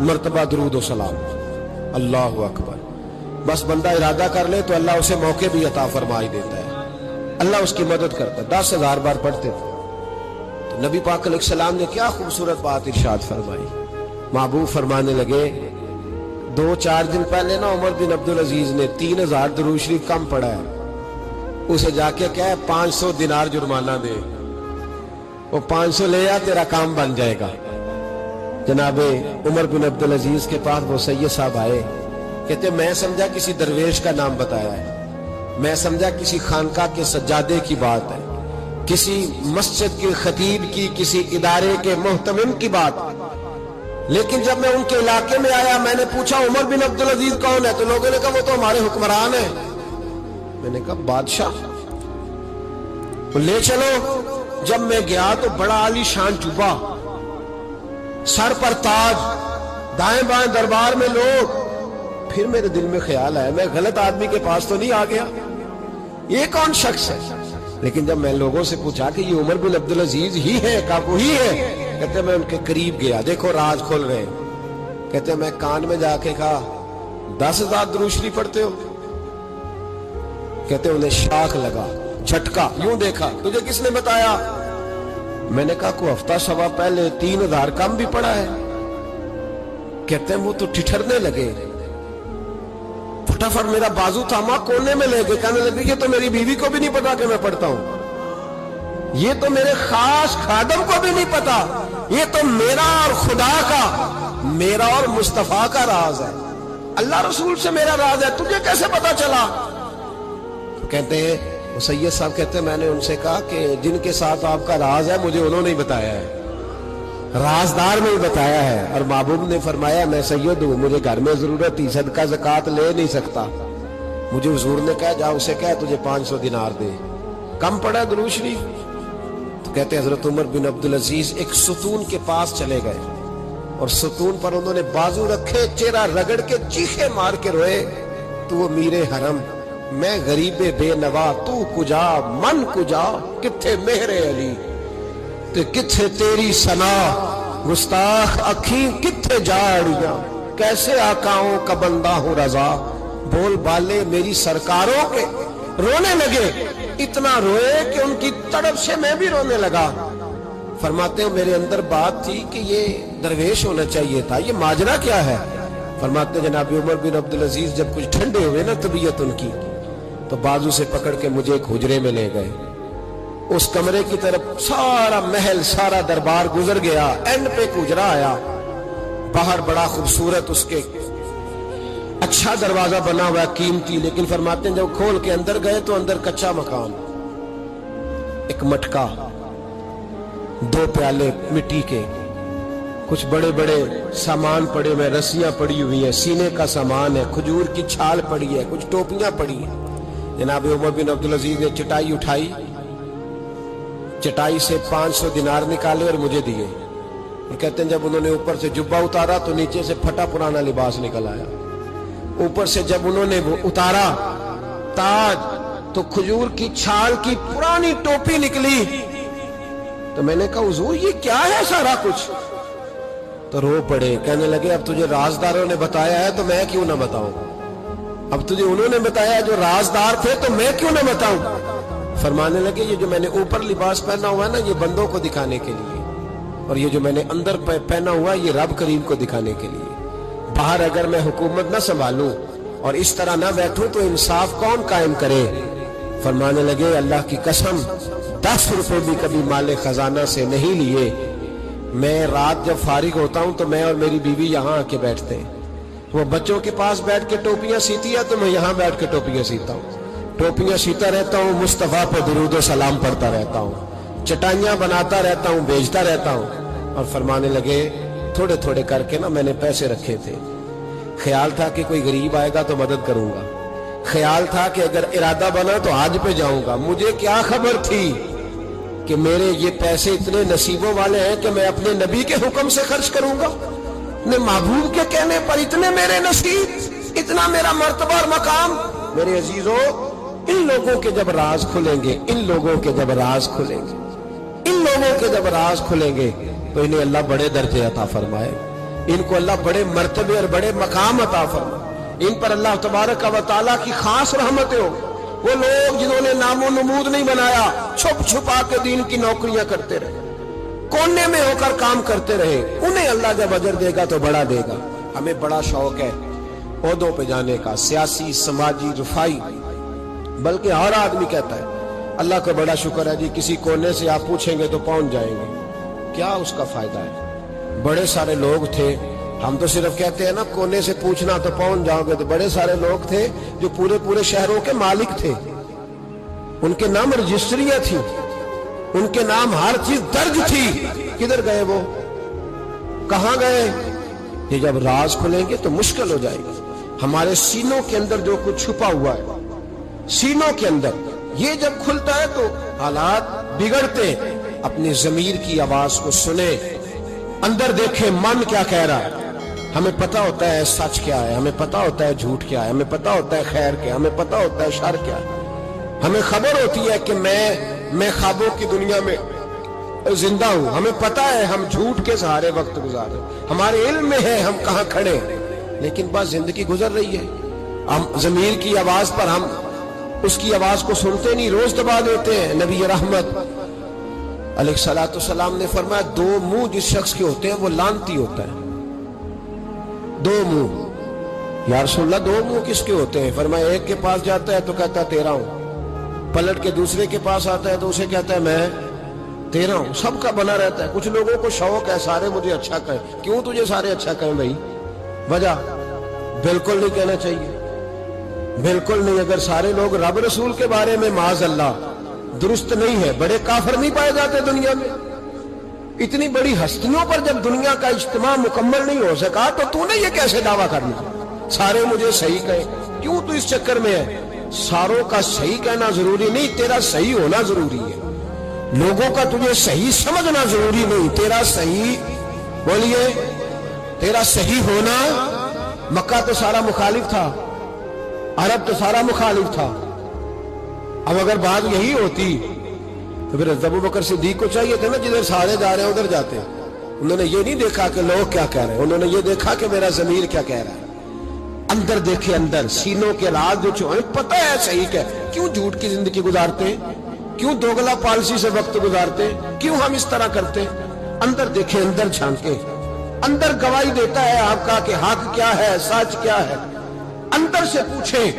Speaker 1: مرتبہ درود و سلام. اللہ اکبر. بس بندہ ارادہ کر لے تو اللہ اسے موقع بھی عطا فرمائی دیتا ہے، اللہ اس کی مدد کرتا ہے. 10,000 بار پڑھتے تھے. تو نبی پاک علیہ السلام نے کیا خوبصورت بات ارشاد فرمائی. محبوب فرمانے لگے 2-4 دن پہلے نا عمر بن عبدالعزیز نے 3,000 درود شریف کم پڑھا ہے. اسے جا کے کہے 500 دینار جرمانہ دے. وہ 500 لے آ، تیرا کام بن جائے گا. جناب عمر بن عبدالعزیز کے پاس وہ سید صاحب آئے، کہتے میں سمجھا کسی درویش کا نام بتایا ہے، میں سمجھا کسی خانقاہ کے سجادے کی بات ہے، کسی مسجد کے خطیب کی، کسی ادارے کے محتمم کی بات. لیکن جب میں ان کے علاقے میں آیا میں نے پوچھا عمر بن عبد العزیز کون ہے؟ تو لوگوں نے کہا وہ تو ہمارے حکمران ہیں۔ میں نے کہا بادشاہ؟ لے چلو۔ جب میں گیا تو بڑا عالی شان جبہ، سر پر تاج، دائیں بائیں دربار میں لوگ۔ پھر میرے دل میں خیال آیا میں غلط آدمی کے پاس تو نہیں آ گیا، یہ کون شخص ہے؟ لیکن جب میں لوگوں سے پوچھا کہ یہ عمر بن عبد العزیز ہی ہے، کہا وہی ہے۔ کہتے میں ان کے قریب گیا، دیکھو راز کھول رہے ہیں۔ کہتے میں کان میں جا کے کہا 10,000 درود شریف پڑھتے ہو؟ کہتے انہیں شاخ لگا، جھٹکا، یوں دیکھا، تجھے کس نے بتایا؟ میں نے کہا کوئی ہفتہ سوا پہلے 3,000 کم بھی پڑھا ہے۔ کہتے ہیں وہ تو ٹھٹھرنے لگے، فٹافٹ میرا بازو تھاما، کونے میں لے گئے، کہنے لگے یہ تو میری بیوی کو بھی نہیں پتا کہ میں پڑھتا ہوں، یہ تو میرے خاص خادم کو بھی نہیں پتا، یہ تو میرا اور خدا کا، میرا اور مصطفیٰ کا راز ہے، اللہ رسول سے میرا راز ہے، تجھے کیسے پتا چلا؟ کہتے ہیں وہ سید صاحب کہتے ہیں میں نے ان سے کہا کہ جن کے ساتھ آپ کا راز ہے مجھے انہوں نے ہی بتایا ہے، رازدار نے ہی بتایا ہے، اور محبوب نے فرمایا میں سید ہوں، مجھے گھر میں ضرورت تھی، صدقہ زکوٰۃ لے نہیں سکتا، مجھے حضور نے کہا جا اسے کہا تجھے 500 دینار دے، کم پڑا درود شریف؟ تو کہتے ہیں حضرت عمر بن عبد العزیز ایک ستون کے پاس چلے گئے اور ستون پر انہوں نے بازو رکھے، چہرہ رگڑ کے چیخے مار کے روئے، تو وہ میرے حرم، میں غریب بے نوا، تو کجا من کجا، کتھے مہر علی تے کتھے تیری ثنا، گستاخ اکھیں کتھے جاڑیاں، کیسے آقاؤں کا بندہ ہوں رضا، بول بالے میری سرکاروں کے۔ رونے لگے، اتنا روئے کہ ان کی تڑپ سے میں بھی رونے لگا۔ فرماتے ہیں میرے اندر بات تھی کہ یہ درویش ہونا چاہیے تھا، یہ ماجرا کیا ہے؟ فرماتے ہیں جناب عمر بن عبد العزیز جب کچھ ٹھنڈے ہوئے نا طبیعت ان کی، تو بازو سے پکڑ کے مجھے ایک حجرے میں لے گئے، اس کمرے کی طرف سارا محل سارا دربار گزر گیا، اینڈ پہ ایک حجرہ آیا، باہر بڑا خوبصورت اس کے اچھا دروازہ بنا ہوا قیمتی، لیکن فرماتے ہیں جب کھول کے اندر گئے تو اندر کچا مکان، ایک مٹکا، 2 پیالے مٹی کے، کچھ بڑے بڑے سامان پڑے ہوئے، رسیاں پڑی ہوئی ہیں، سینے کا سامان ہے، کھجور کی چھال پڑی ہے، کچھ ٹوپیاں پڑی ہیں۔ جناب عمر بن عبد العزیز نے چٹائی اٹھائی، چٹائی سے 500 دینار نکالے اور مجھے دیے، اور کہتے ہیں جب انہوں نے اوپر سے جبہ اتارا تو نیچے سے پھٹا پرانا لباس نکل آیا، اوپر سے جب انہوں نے وہ اتارا تاج تو کھجور کی چھال کی پرانی ٹوپی نکلی، تو میں نے کہا حضور یہ کیا ہے سارا کچھ؟ تو رو پڑے، کہنے لگے اب تجھے رازداروں نے بتایا ہے تو میں کیوں نہ بتاؤں، اب تجھے انہوں نے بتایا جو رازدار تھے تو میں کیوں نہ بتاؤں؟ فرمانے لگے یہ جو میں نے اوپر لباس پہنا ہوا ہے نا یہ بندوں کو دکھانے کے لیے، اور یہ جو میں نے اندر پہنا ہوا ہے یہ رب کریم کو دکھانے کے لیے، باہر اگر میں حکومت نہ سنبھالوں اور اس طرح نہ بیٹھوں تو انصاف کون قائم کرے؟ فرمانے لگے اللہ کی قسم 10 روپے بھی کبھی مال خزانہ سے نہیں لیے، میں رات جب فارغ ہوتا ہوں تو میں اور میری بیوی یہاں آ کے بیٹھتے ہیں، وہ بچوں کے پاس بیٹھ کے ٹوپیاں سیتی ہے تو میں یہاں بیٹھ کے ٹوپیاں سیتا ہوں، ٹوپیاں سیتا رہتا ہوں، مصطفیٰ پہ درود و سلام پڑھتا رہتا ہوں، چٹائیاں بناتا رہتا ہوں، بیچتا رہتا ہوں۔ اور فرمانے لگے تھوڑے تھوڑے کر کے نا میں نے پیسے رکھے تھے، خیال تھا کہ کوئی غریب آئے گا تو مدد کروں گا، خیال تھا کہ اگر ارادہ بنا تو حج پہ جاؤں گا، مجھے کیا خبر تھی کہ میرے یہ پیسے اتنے نصیبوں والے ہیں کہ میں اپنے نبی کے حکم سے خرچ کروں گا، اپنے محبوب کے کہنے پر اتنے میرے نصیب، اتنا میرا مرتبہ اور مقام۔ میرے عزیزوں ان لوگوں کے جب راز کھلیں گے، ان لوگوں کے جب راز کھلیں گے، ان لوگوں کے جب راز کھلیں گے تو انہیں اللہ بڑے درجے عطا فرمائے، ان کو اللہ بڑے مرتبے اور بڑے مقام عطا فرمائے، ان پر اللہ تبارک و تعالیٰ کی خاص رحمتیں ہو۔ وہ لوگ جنہوں نے نام و نمود نہیں بنایا، چھپ چھپا کے دین کی نوکریاں کرتے رہے، کونے میں ہو کر کام کرتے رہے، انہیں اللہ جب اجر دے گا تو بڑا دے گا۔ ہمیں بڑا شوق ہے عہدوں پہ جانے کا، سیاسی، سماجی، رفائی، بلکہ ہر آدمی کہتا ہے اللہ کا بڑا شکر ہے جی کسی کونے سے آپ پوچھیں گے تو پہنچ جائیں گے، کیا اس کا فائدہ ہے؟ بڑے سارے لوگ تھے، ہم تو صرف کہتے ہیں نا کونے سے پوچھنا تو پہنچ جاؤ گے، تو بڑے سارے لوگ تھے جو پورے پورے شہروں کے مالک تھے، ان کے نام رجسٹریاں تھیں، ان کے نام ہر چیز درج تھی، کدھر گئے وہ؟ کہاں گئے؟ یہ جب راز کھلیں گے تو مشکل ہو جائے گی. ہمارے سینوں کے اندر جو کچھ چھپا ہوا ہے، سینوں کے اندر، یہ جب کھلتا ہے تو حالات بگڑتے ہیں. اپنی ضمیر کی آواز کو سنیں، اندر دیکھیں من کیا کہہ رہا ہے. ہمیں پتہ ہوتا ہے سچ کیا ہے، ہمیں پتہ ہوتا ہے جھوٹ کیا ہے، ہمیں پتہ ہوتا ہے خیر کیا ہے، ہمیں پتہ ہوتا ہے شر کیا ہے. ہمیں خبر ہوتی ہے کہ میں خوابوں کی دنیا میں زندہ ہوں. ہمیں پتہ ہے ہم جھوٹ کے سہارے وقت گزار رہے ہیں، ہمارے علم میں ہے ہم کہاں کھڑے ہیں. لیکن بس زندگی گزر رہی ہے، ہم ضمیر کی آواز پر ہم اس کی آواز کو سنتے نہیں، روز دبا دیتے ہیں. نبی رحمت علیہ الصلوۃ والسلام نے فرمایا دو منہ جس شخص کے ہوتے ہیں وہ لعنتی ہوتا ہے. دو منہ. یا رسول اللہ دو منہ کس کے ہوتے ہیں؟ فرمایا ایک کے پاس جاتا ہے تو کہتا ہے تیرا ہوں، پلٹ کے دوسرے کے پاس آتا ہے تو اسے کہتا ہے میں تیرا ہوں. سب کا بنا رہتا ہے. کچھ لوگوں کو شوق ہے سارے مجھے اچھا کہیں. کیوں تجھے سارے اچھا کہیں بھائی؟ وجہ بالکل نہیں کہنا چاہیے، بالکل نہیں. اگر سارے لوگ رب رسول کے بارے میں معاذ اللہ درست نہیں ہے، بڑے کافر نہیں پائے جاتے دنیا میں. اتنی بڑی ہستیوں پر جب دنیا کا اجتماع مکمل نہیں ہو سکا تو نے یہ کیسے دعویٰ کرنا سارے مجھے صحیح کہیں؟ کیوں تو اس چکر میں ہے؟ ساروں کا صحیح کہنا ضروری نہیں، تیرا صحیح ہونا ضروری ہے. لوگوں کا تجھے صحیح سمجھنا ضروری نہیں، تیرا صحیح، بولیے، تیرا صحیح ہونا. مکہ تو سارا مخالف تھا، عرب تو سارا مخالف تھا. اب اگر بات یہی ہوتی تو پھر ابو بکر صدیق کو چاہیے تھا نا جدھر سارے جا رہے ہیں ادھر جاتے. انہوں نے یہ نہیں دیکھا کہ لوگ کیا کہہ رہے ہیں، انہوں نے یہ دیکھا کہ میرا ضمیر کیا کہہ رہا ہے. اندر دیکھے، اندر سینوں کے راز جو چھوئے، پتہ ہے صحیح کہ کیوں جھوٹ کی زندگی گزارتے ہیں، کیوں دوگلا پالسی سے وقت گزارتے ہیں، کیوں ہم اس طرح کرتے ہیں. اندر دیکھیں، اندر جھانکیں. اندر گواہی دیتا ہے آپ کا کہ حق کیا ہے، سچ کیا ہے. اندر سے پوچھیں.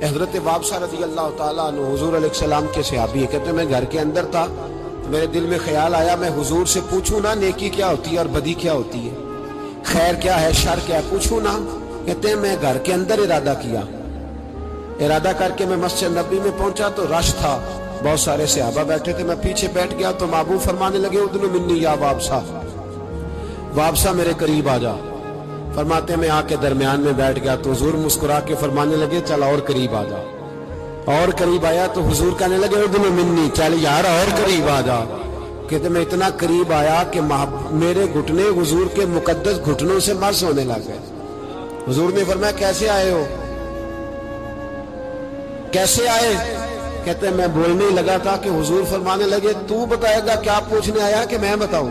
Speaker 1: حضرت وابسہ رضی اللہ تعالیٰ عنہ حضور علیہ السلام کے صحابی ہے، کہتے ہیں میں گھر کے اندر تھا تو میرے دل میں خیال آیا میں حضور سے پوچھوں نا نیکی کیا ہوتی ہے اور بدی کیا ہوتی ہے، خیر کیا ہے شر کیا ہے، پوچھوں نا. کہتے ہیں میں گھر کے اندر ارادہ کیا، ارادہ کر کے میں مسجد نبی میں پہنچا تو رش تھا، بہت سارے صحابہ بیٹھے تھے. میں پیچھے بیٹھ گیا تو محبوب فرمانے لگے ادنو منی یا وابسہ، وابسہ میرے قریب آ جا. فرماتے میں آ کے درمیان میں بیٹھ گیا تو حضور مسکرا کے فرمانے لگے چل اور قریب آ جا. اور قریب آیا تو حضور کہنے لگے ادنو منی، چل یار اور قریب آ جا. کہتے میں اتنا قریب آیا کہ میرے گھٹنے حضور کے مقدس گھٹنوں سے مس ہونے لگ گئے. حضور نے فرمایا کیسے آئے ہو، کیسے آئے؟ کہتے ہیں میں بولنے ہی لگا تھا کہ حضور فرمانے لگے تو بتائے گا کیا پوچھنے آیا کہ میں بتاؤں؟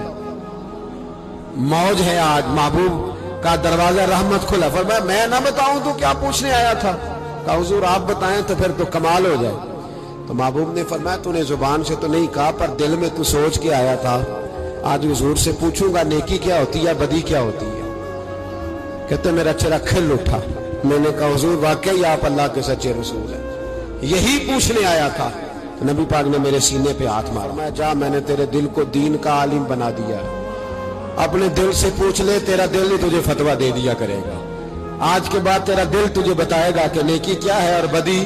Speaker 1: موج ہے آج، محبوب کا دروازہ رحمت کھلا. فرمایا میں نہ بتاؤں تو کیا پوچھنے آیا تھا؟ کہا حضور آپ بتائیں تو پھر تو کمال ہو جائے. تو محبوب نے فرمایا تو نے زبان سے تو نہیں کہا پر دل میں تو سوچ کے آیا تھا آج حضور سے پوچھوں گا نیکی کیا ہوتی ہے بدی کیا ہوتی ہے. کہتے میرا چہرہ کھل اٹھا. میں نے کہا حضور واقعی آپ اللہ کے سچے رسول ہیں، یہی پوچھنے آیا تھا. نبی پاک نے میرے سینے پہ ہاتھ مارا. میں جا میں نے تیرے دل کو دین کا عالم بنا دیا، اپنے دل سے پوچھ لے، تیرا دل ہی تجھے فتویٰ دے دیا کرے گا. آج کے بعد تیرا دل تجھے بتائے گا کہ نیکی کیا ہے اور بدی.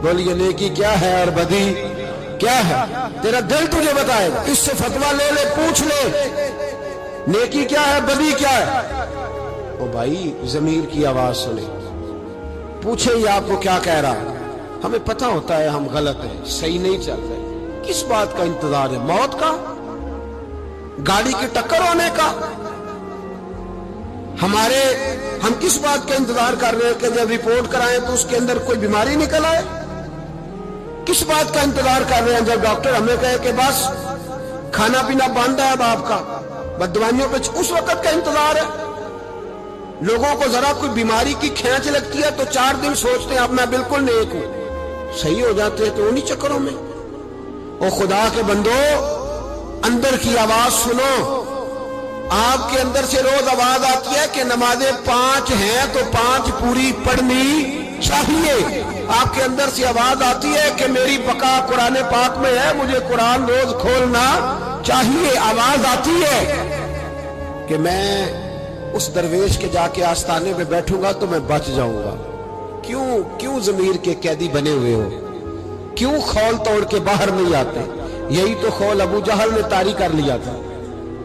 Speaker 1: بولیے نیکی کیا ہے اور بدی کیا ہے، تیرا دل تجھے بتائے گا. اس سے فتویٰ لے لے، پوچھ لے نیکی کیا ہے بدی کیا ہے. او بھائی ضمیر کی آواز سنے، پوچھے یہ آپ کو کیا کہہ رہا ہے. ہمیں پتہ ہوتا ہے ہم غلط ہیں، صحیح نہیں چل رہے. کس بات کا انتظار ہے؟ موت کا، گاڑی کی ٹکر ہونے کا؟ ہم کس بات کا انتظار کر رہے ہیں کہ جب رپورٹ کرائیں تو اس کے اندر کوئی بیماری نکل آئے؟ کس بات کا انتظار کر رہے ہیں جب ڈاکٹر ہمیں کہے کہ بس کھانا پینا بند ہے اب آپ کا، بس دوائیوں پہ، اس وقت کا انتظار ہے؟ لوگوں کو ذرا کوئی بیماری کی کھینچ لگتی ہے تو 4 دن سوچتے ہیں اب میں بالکل نیک ہوں، صحیح ہو جاتے ہیں تو انہی چکروں میں. او خدا کے بندو اندر کی آواز سنو. آپ کے اندر سے روز آواز آتی ہے کہ نمازیں 5 ہیں تو 5 پوری پڑھنی چاہیے. آپ کے اندر سے آواز آتی ہے کہ میری بقا قرآن پاک میں ہے، مجھے قرآن روز کھولنا چاہیے. آواز آتی ہے کہ میں اس درویش کے جا کے آستانے پہ بیٹھوں گا تو میں بچ جاؤں گا. کیوں ضمیر کے قیدی بنے ہوئے ہو؟ کیوں خول توڑ کے باہر نہیں آتے؟ یہی تو خول ابو جہل نے طاری کر لیا تھا.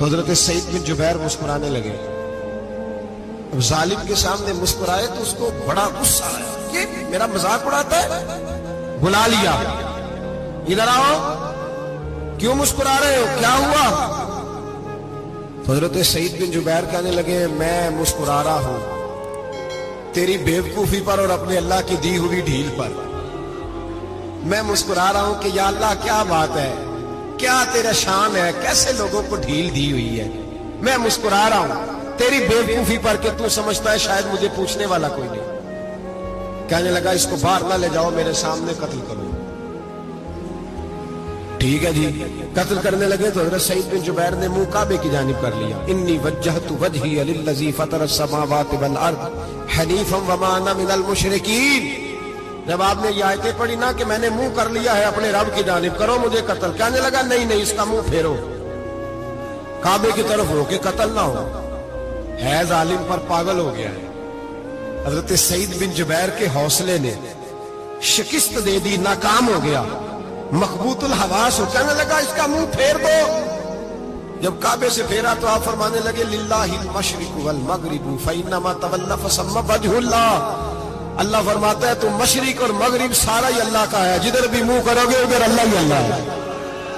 Speaker 1: تو حضرت سعید بن جبیر مسکرانے لگے. اب ظالم کے سامنے مسکرائے تو اس کو بڑا غصہ آیا کہ میرا مذاق اڑاتا ہے. بلا لیا, ادھر آؤ, کیوں مسکرا رہے ہو, کیا ہوا؟ تو حضرت سعید بن جبیر کہنے لگے میں مسکرا رہا ہوں تیری بیوقوفی پر اور اپنے اللہ کی دی ہوئی ڈھیل پر. میں مسکرا رہا ہوں کہ یا اللہ کیا بات ہے, کیا تیرا شان ہے, کیسے لوگوں کو ڈھیل دی ہوئی ہے. میں مسکرا رہا ہوں تیری بیوقوفی پر کہ تو سمجھتا ہے شاید مجھے پوچھنے والا کوئی نہیں. کہنے لگا اس کو باہر نہ لے جاؤ, میرے سامنے قتل کرو. ٹھیک ہے جی, قتل کرنے لگے تو حضرت سعید بن جبیر نے منہ کعبے کی جانب کر لیا. انی وجہت وجہی للذی فطر السماوات والارض حنیفا وما انا من المشرکین. جب آپ نے یہ آیتیں پڑھی نا کہ میں نے منہ کر لیا ہے اپنے رب کی جانب, کرو مجھے قتل. کہنے لگا نہیں نہیں, اس کا منہ پھیرو, کعبے کی طرف ہو کے قتل نہ ہو. ہے ظالم پر پاگل ہو گیا ہے. حضرت سعید بن جبیر کے حوصلے نے شکست دے دی, ناکام ہو گیا, مخبوط الحواس ہو. کہنے لگا اس کا منہ پھیر دو. جب کعبے سے پھیرا تو آپ فرمانے لگے للہ المشرق والمغرب فإنما تولى فثم وجه اللہ. اللہ فرماتا ہے تو مشرق اور مغرب سارا ہی اللہ کا ہے, جدھر بھی منہ کرو گے ادھر اللہ ہی اللہ ہے,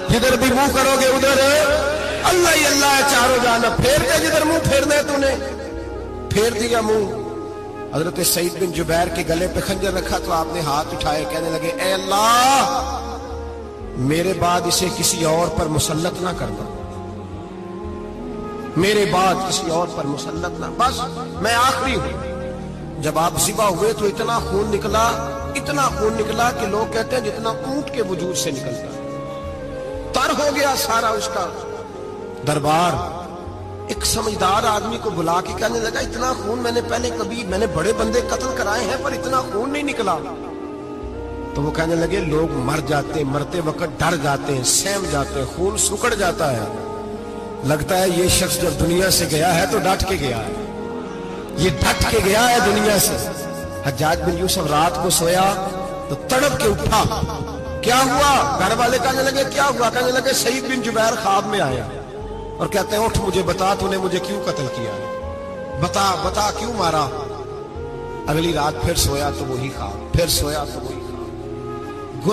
Speaker 1: جدھر بھی منہ کرو گے ادھر اللہ ہی اللہ ہے چاروں جانب. پھیر دے جدھر منہ پھیرنا ہے, تو نے پھیر دیا منہ. حضرت سعید بن جبیر کے گلے پہ خنجر رکھا تو آپ نے ہاتھ اٹھائے, کہنے لگے اے اللہ میرے بعد اسے کسی اور پر مسلط نہ کرنا, میرے بعد کسی اور پر مسلط نہ, بس میں آخری ہوں. جب آپ ذبح ہوئے تو اتنا خون نکلا کہ لوگ کہتے ہیں جتنا اونٹ کے وجود سے نکلتا, تر ہو گیا سارا اس کا دربار. ایک سمجھدار آدمی کو بلا کے کہنے لگا اتنا خون میں نے بڑے بندے قتل کرائے ہیں پر اتنا خون نہیں نکلا. تو وہ کہنے لگے لوگ مر جاتے ہیں, مرتے وقت ڈر جاتے ہیں, سہم جاتے ہیں, خون سکڑ جاتا ہے. لگتا ہے یہ شخص جب دنیا سے گیا ہے تو ڈٹ کے گیا ہے, یہ ڈٹ کے گیا ہے دنیا سے. حجاج بن یوسف رات کو سویا تو تڑپ کے اٹھا, کیا ہوا؟ گھر والے کہنے لگے کیا ہوا؟ کہنے لگے سعید بن جبیر خواب میں آیا اور کہتے ہیں اٹھ مجھے بتا تو نے مجھے کیوں قتل کیا, بتا کیوں مارا. اگلی رات پھر سویا تو وہی خواب, پھر سویا تو وہی خواب.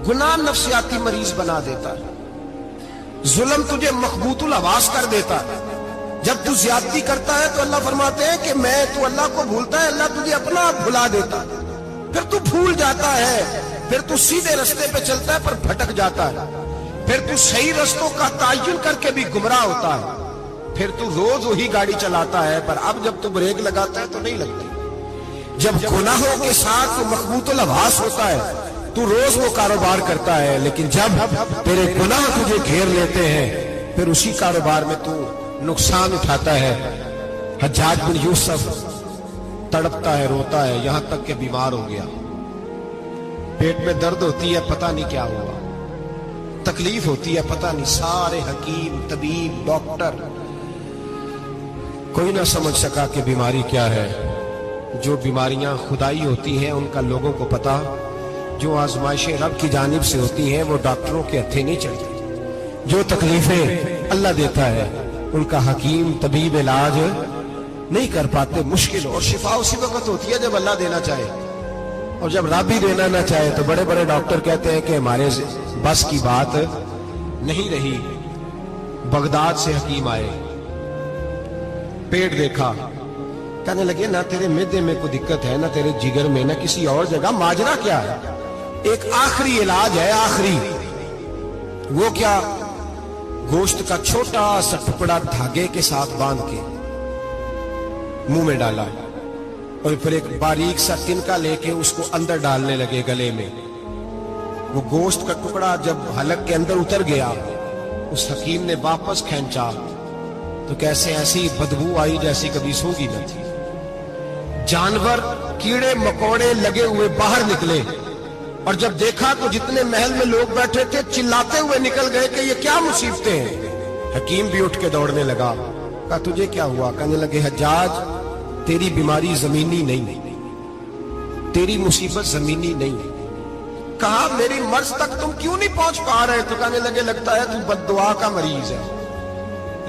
Speaker 1: گناہ نفسیاتی مریض بنا دیتا ہے, ظلم تجھے مخبوط الحواس کر دیتا ہے. جب تو زیادتی کرتا ہے تو اللہ فرماتے ہیں کہ تو اللہ کو بھولتا ہے, اللہ تجھے اپنا آپ بھلا دیتا ہے. پھر تو بھول جاتا ہے, پھر تو سیدھے رستے پہ چلتا ہے پر بھٹک جاتا ہے, پھر تو صحیح رستوں کا تعین کر کے بھی گمراہ ہوتا ہے, پھر تو روز وہی گاڑی چلاتا ہے پر اب جب تو بریک لگاتا ہے تو نہیں لگتی. جب گناہوں کے ساتھ تو مخبوط الحواس ہوتا ہے تو روز وہ کاروبار کرتا ہے, لیکن جب تیرے گناہ تجھے گھیر لیتے ہیں پھر اسی کاروبار میں تو نقصان اٹھاتا ہے. حجاج بن یوسف تڑپتا ہے, روتا ہے, یہاں تک کہ بیمار ہو گیا. پیٹ میں درد ہوتی ہے, پتہ نہیں کیا ہوا, تکلیف ہوتی ہے, پتہ نہیں. سارے حکیم, طبیب, ڈاکٹر کوئی نہ سمجھ سکا کہ بیماری کیا ہے. جو بیماریاں خدائی ہوتی ہیں ان کا لوگوں کو پتا, جو آزمائشیں رب کی جانب سے ہوتی ہیں وہ ڈاکٹروں کے ہتھے نہیں چلتی. جو تکلیفیں اللہ دیتا ہے ان کا حکیم طبیب علاج نہیں کر پاتے, مشکل. اور شفا اسی وقت ہوتی ہے جب اللہ دینا چاہے, اور جب رب ہی دینا نہ چاہے تو بڑے بڑے ڈاکٹر کہتے ہیں کہ ہمارے بس کی بات نہیں رہی. بغداد سے حکیم آئے, پیٹ دیکھا, کہنے لگے نہ تیرے معدے میں کوئی دقت ہے, نہ تیرے جگر میں, نہ کسی اور جگہ, ماجرا کیا ہے؟ ایک آخری علاج ہے, آخری. وہ کیا؟ گوشت کا چھوٹا سا ٹکڑا دھاگے کے ساتھ باندھ کے منہ میں ڈالا اور پھر ایک باریک سا تنکا لے کے اس کو اندر ڈالنے لگے گلے میں. وہ گوشت کا ٹکڑا جب حلق کے اندر اتر گیا, اس حکیم نے واپس کھینچا تو کیسے ایسی بدبو آئی جیسی کبھی سوگی نہ تھی. جانور, کیڑے مکوڑے لگے ہوئے باہر نکلے, اور جب دیکھا تو جتنے محل میں لوگ بیٹھے تھے چلاتے ہوئے نکل گئے کہ یہ کیا مصیبتیں ہیں. حکیم بھی اٹھ کے دوڑنے لگا. کہا تجھے کیا ہوا؟ کہنے لگے حجاج تیری بیماری زمینی نہیں, تیری مصیبت زمینی نہیں. کہا میری مرض تک تم کیوں نہیں پہنچ پا رہے؟ تو کہنے لگے لگتا ہے تو بد دعا کا مریض ہے.